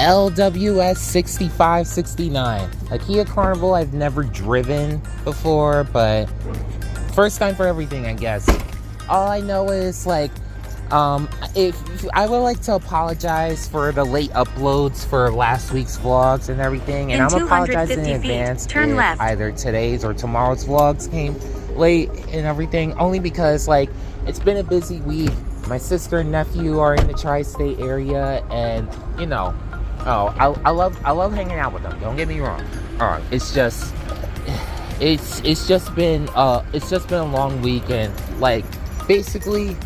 LWS 6569, a Kia Carnival I've never driven before, but first time for everything, I guess. All I know is, like, if I would like to apologize for the late uploads for last week's vlogs and everything, and I'm apologizing in advance turn left. Either today's or tomorrow's vlogs came late and everything, only because, like, it's been a busy week. My sister and nephew are in the tri-state area, and you know, I love hanging out with them. Don't get me wrong. It's just been a long week, and like basically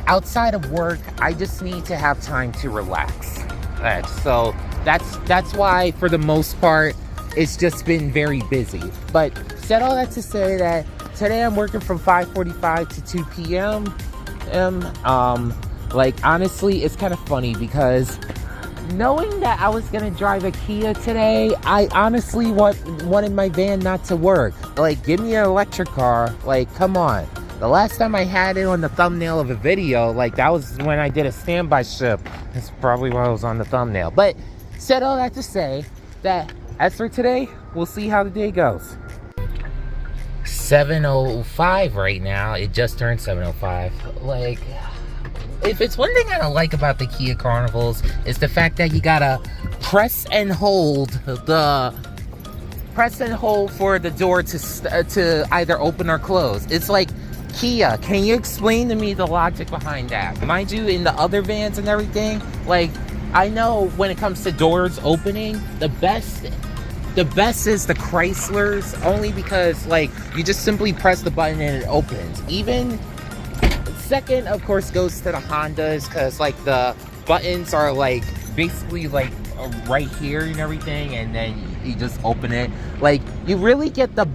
outside of work, I just need to have time to relax. So that's why for the most part it's just been very busy. But said all that to say that today I'm working from 5:45 to 2 p.m. Like, honestly, it's kind of funny because knowing that I was gonna drive a Kia today, I honestly wanted my van not to work. Like, give me an electric car. Like, come on. The last time I had it on the thumbnail of a video, like, that was when I did a standby ship. That's probably why I was on the thumbnail. But said all that to say that as for today, we'll see how the day goes. 7:05 right now. It just turned 7:05. Like, if it's one thing I don't like about the Kia Carnivals, is the fact that you gotta press and hold for the door to either open or close. It's like, Kia, can you explain to me the logic behind that? Mind you, in the other vans and everything, like, I know when it comes to doors opening, the best is the Chryslers, only because, like, you just simply press the button and it opens. Even second, of course, goes to the Hondas, because, like, the buttons are, like, basically, like, right here and everything, and then you just open it. Like, you really get the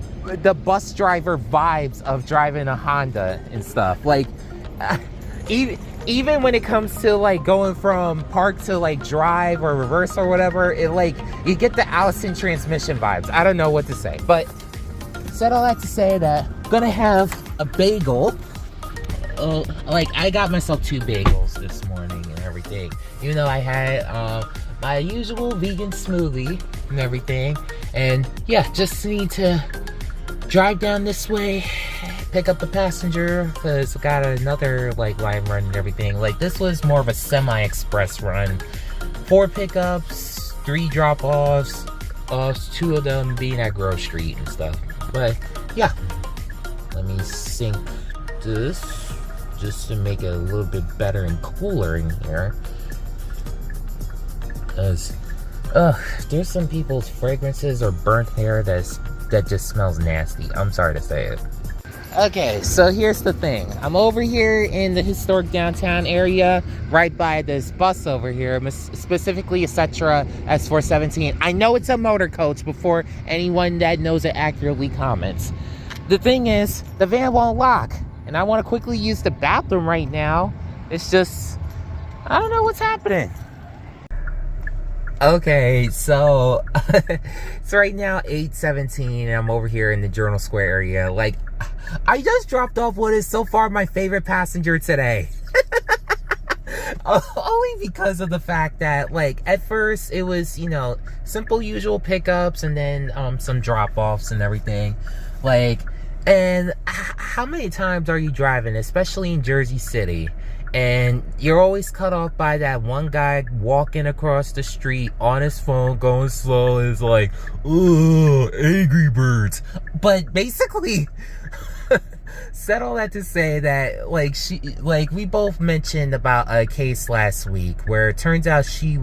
bus driver vibes of driving a Honda and stuff. Like, even when it comes to, like, going from park to, like, drive or reverse or whatever, it, like, you get the Allison transmission vibes. I don't know what to say, but said all that to say that I'm gonna have a bagel. Like, I got myself 2 bagels this morning and everything, even though I had my usual vegan smoothie and everything. And yeah, just need to drive down this way, pick up the passenger, because I got another, like, line run and everything. Like, this was more of a semi-express run. 4 pickups, 3 drop-offs, 2 of them being at Grove Street and stuff. But yeah, let me sync this just to make it a little bit better and cooler in here. Because, there's some people's fragrances or burnt hair that just smells nasty. I'm sorry to say it. Okay, so here's the thing. I'm over here in the historic downtown area, right by this bus over here, specifically a Sakura S417. I know it's a motor coach before anyone that knows it accurately comments. The thing is, the van won't lock, and I want to quickly use the bathroom right now. It's just, I don't know what's happening. Okay, so it's right now 8:17, and I'm over here in the Journal Square area. Like, I just dropped off what is so far my favorite passenger today. Only because of the fact that, like, at first it was, you know, simple usual pickups and then some drop-offs and everything. Like, and how many times are you driving, especially in Jersey City, and you're always cut off by that one guy walking across the street on his phone, going slow, and it's like, ooh, Angry Birds. But basically, said all that to say that, like, we both mentioned about a case last week where it turns out she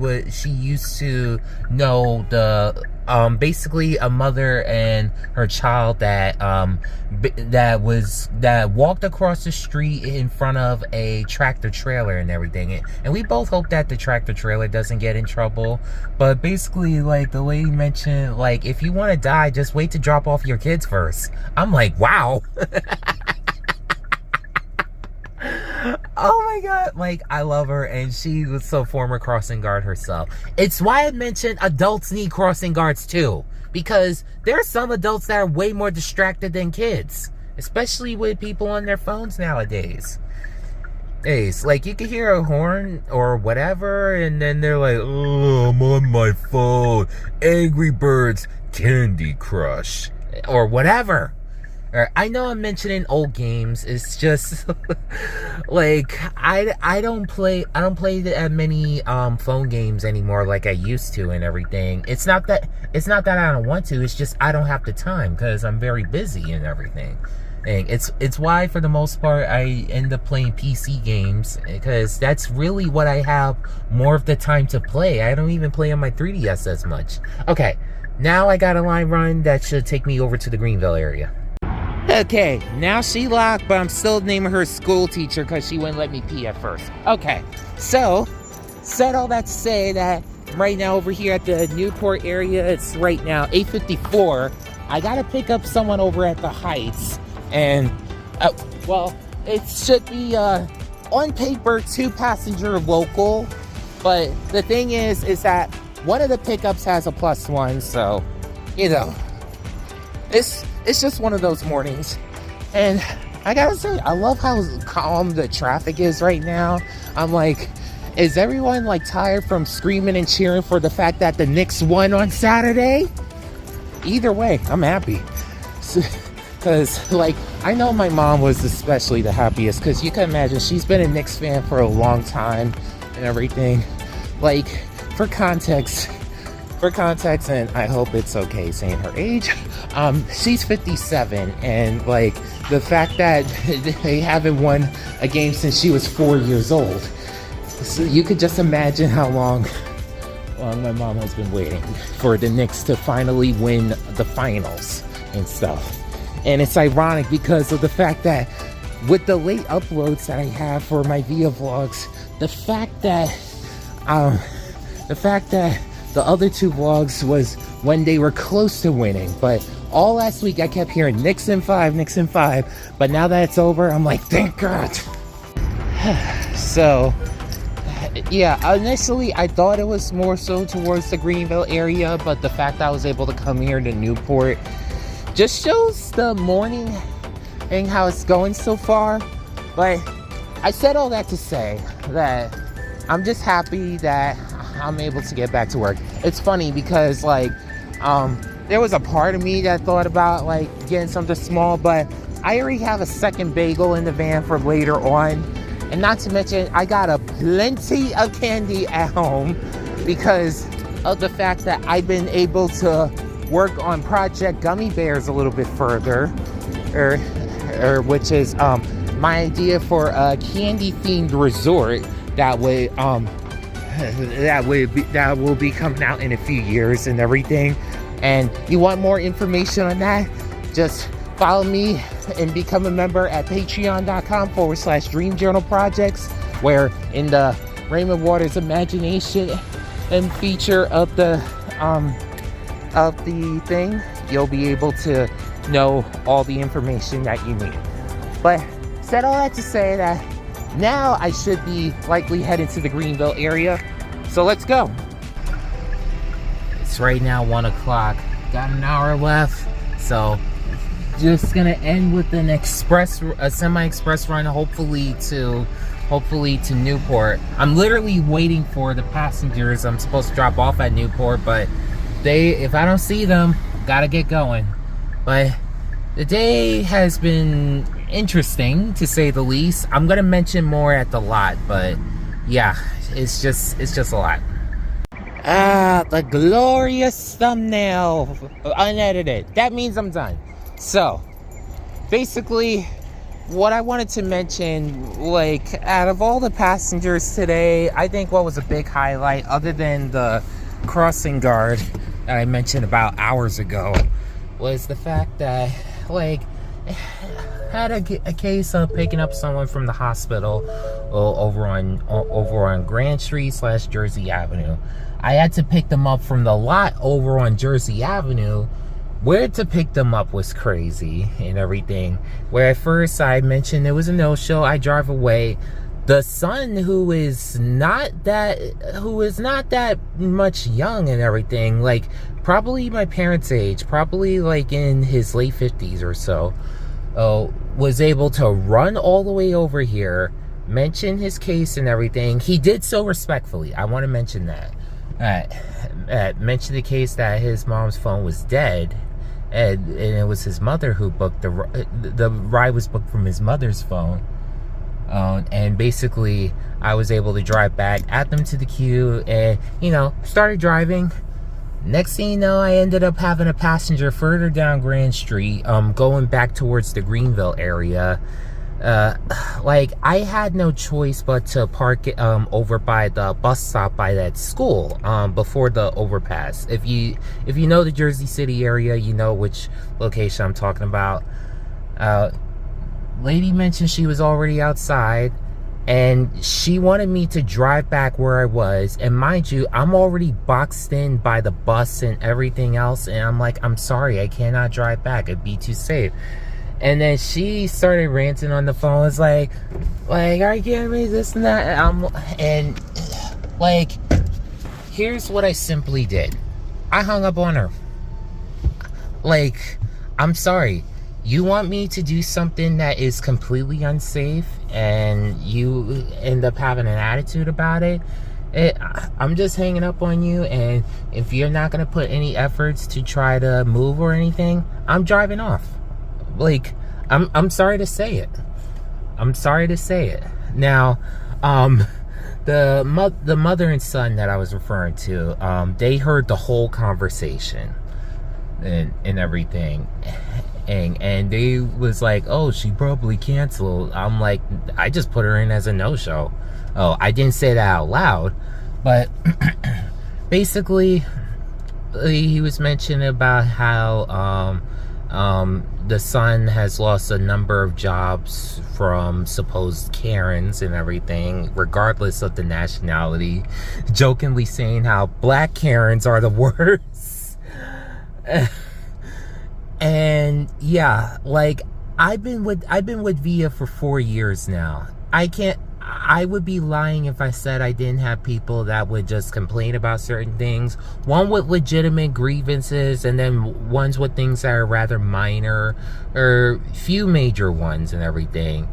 used to know the basically a mother and her child that walked across the street in front of a tractor trailer and everything, and we both hope that the tractor trailer doesn't get in trouble. But basically, like, the lady mentioned, like, if you want to die, just wait to drop off your kids first. I'm like, wow. Oh my god, like, I love her, and she was a former crossing guard herself. It's why I mentioned adults need crossing guards too, because there are some adults that are way more distracted than kids, especially with people on their phones nowadays. It's like you can hear a horn or whatever, and then they're like, oh, I'm on my phone. Angry Birds Candy Crush. Or whatever. Or, I know I'm mentioning old games. It's just like I don't play that many phone games anymore like I used to and everything. It's not that I don't want to. It's just I don't have the time because I'm very busy and everything. And it's why for the most part I end up playing PC games, because that's really what I have more of the time to play. I don't even play on my 3DS as much. Okay, now I got a line run that should take me over to the Greenville area. Okay, now she locked, but I'm still naming her school teacher because she wouldn't let me pee at first. Okay, so, said all that to say that right now over here at the Newport area, it's right now 8:54. I gotta pick up someone over at the Heights, and, well, it should be, on paper, 2-passenger local, but the thing is that one of the pickups has a +1, so, you know, it's just one of those mornings. And I gotta say, I love how calm the traffic is right now. I'm like, is everyone like tired from screaming and cheering for the fact that the Knicks won on Saturday? Either way, I'm happy. Because, like, I know my mom was especially the happiest, because you can imagine she's been a Knicks fan for a long time and everything. Like, for context, and I hope it's okay saying her age, she's 57, and like the fact that they haven't won a game since she was 4 years old, so you could just imagine how long my mom has been waiting for the Knicks to finally win the finals and stuff. And it's ironic because of the fact that with the late uploads that I have for my Via vlogs, the fact that the other 2 vlogs was when they were close to winning. But all last week I kept hearing Knicks in 5, Knicks in 5. But now that it's over, I'm like, thank God. So, yeah, initially I thought it was more so towards the Greenville area. But the fact that I was able to come here to Newport just shows the morning and how it's going so far. But I said all that to say that I'm just happy that I'm able to get back to work. It's funny because like there was a part of me that thought about like getting something small, but I already have a second bagel in the van for later on, and not to mention I got a plenty of candy at home because of the fact that I've been able to work on Project Gummy Bears a little bit further, which is my idea for a candy themed resort that will be coming out in a few years and everything. And you want more information on that, just follow me and become a member at patreon.com/Dream Journal Projects, where in the Raymond Waters Imagination and feature of the thing, you'll be able to know all the information that you need. But said all that to say that now I should be likely headed to the Greenville area. So let's go. It's right now 1 o'clock. Got an hour left. So just gonna end with a semi-express run, hopefully to Newport. I'm literally waiting for the passengers I'm supposed to drop off at Newport, but if I don't see them, gotta get going. But the day has been interesting, to say the least. I'm gonna mention more at the lot, but yeah, it's just a lot. The glorious thumbnail, unedited. That means I'm done. So basically what I wanted to mention, like, out of all the passengers today, I think what was a big highlight, other than the crossing guard that I mentioned about hours ago, was the fact that, like, had a case of picking up someone from the hospital over on Grand Street / Jersey Avenue. I had to pick them up from the lot over on Jersey Avenue. Where to pick them up was crazy and everything. Where at first I mentioned it was a no-show, I drive away. The son, who is not that much young and everything, like probably my parents' age, probably like in his late 50s or so, was able to run all the way over here, mentioned his case and everything. He did so respectfully. I want to mention that. Mentioned the case that his mom's phone was dead, and it was his mother who booked the ride was booked from his mother's phone. And basically, I was able to drive back, add them to the queue, and, you know, started driving. Next thing you know, I ended up having a passenger further down Grand Street, going back towards the Greenville area. Like, I had no choice but to park it, over by the bus stop by that school, before the overpass. If you know the Jersey City area, you know which location I'm talking about. Lady mentioned she was already outside, and she wanted me to drive back where I was. And mind you, I'm already boxed in by the bus and everything else, and I'm like, I'm sorry, I cannot drive back, it'd be too safe. And then she started ranting on the phone. It's like, are you kidding me, this and that? And like, here's what I simply did. I hung up on her. Like, I'm sorry. You want me to do something that is completely unsafe and you end up having an attitude about it? I'm just hanging up on you, and if you're not going to put any efforts to try to move or anything, I'm driving off. Like, I'm sorry to say it. I'm sorry to say it. Now, the mother and son that I was referring to, they heard the whole conversation and everything. And they was like, oh, she probably canceled. I'm like, I just put her in as a no-show. Oh, I didn't say that out loud, but basically, he was mentioning about how the son has lost a number of jobs from supposed Karens and everything, regardless of the nationality, jokingly saying how black Karens are the worst. And yeah, like, I've been with Via for 4 years now. I would be lying if I said I didn't have people that would just complain about certain things. One with legitimate grievances, and then ones with things that are rather minor, or few major ones and everything.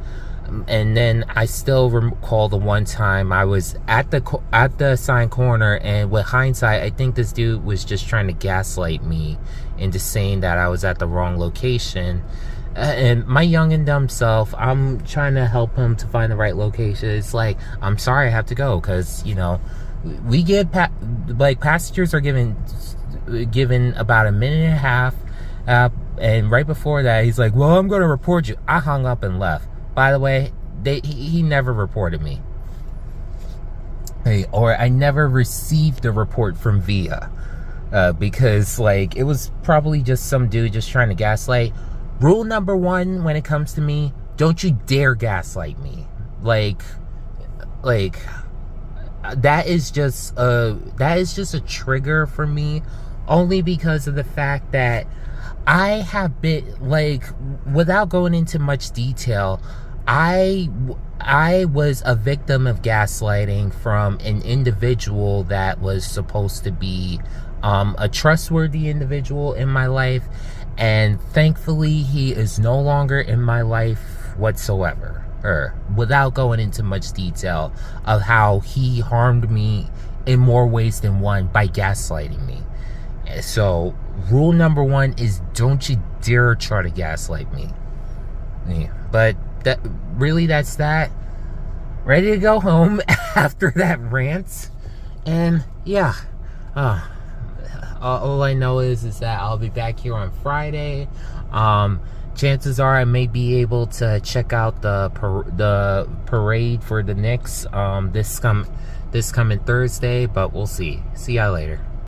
And then I still recall the one time I was at the sign corner, and with hindsight, I think this dude was just trying to gaslight me into saying that I was at the wrong location. And my young and dumb self, I'm trying to help him to find the right location. It's like, I'm sorry, I have to go, because, you know, we get passengers are given about a minute and a half, and right before that, he's like, well, I'm going to report you. I hung up and left. By the way, he never reported me. Or I never received a report from Via, because, like, it was probably just some dude just trying to gaslight. Rule number 1 when it comes to me, don't you dare gaslight me. Like that is just a trigger for me, only because of the fact that I have been, like, without going into much detail, I was a victim of gaslighting from an individual that was supposed to be a trustworthy individual in my life. And thankfully, he is no longer in my life whatsoever. Without going into much detail of how he harmed me in more ways than one by gaslighting me. So, rule number 1 is don't you dare try to gaslight me. Yeah, but that's that. Ready to go home after that rant. And yeah. All I know is that I'll be back here on Friday. Chances are I may be able to check out the parade for the Knicks this coming Thursday, but we'll see. See y'all later.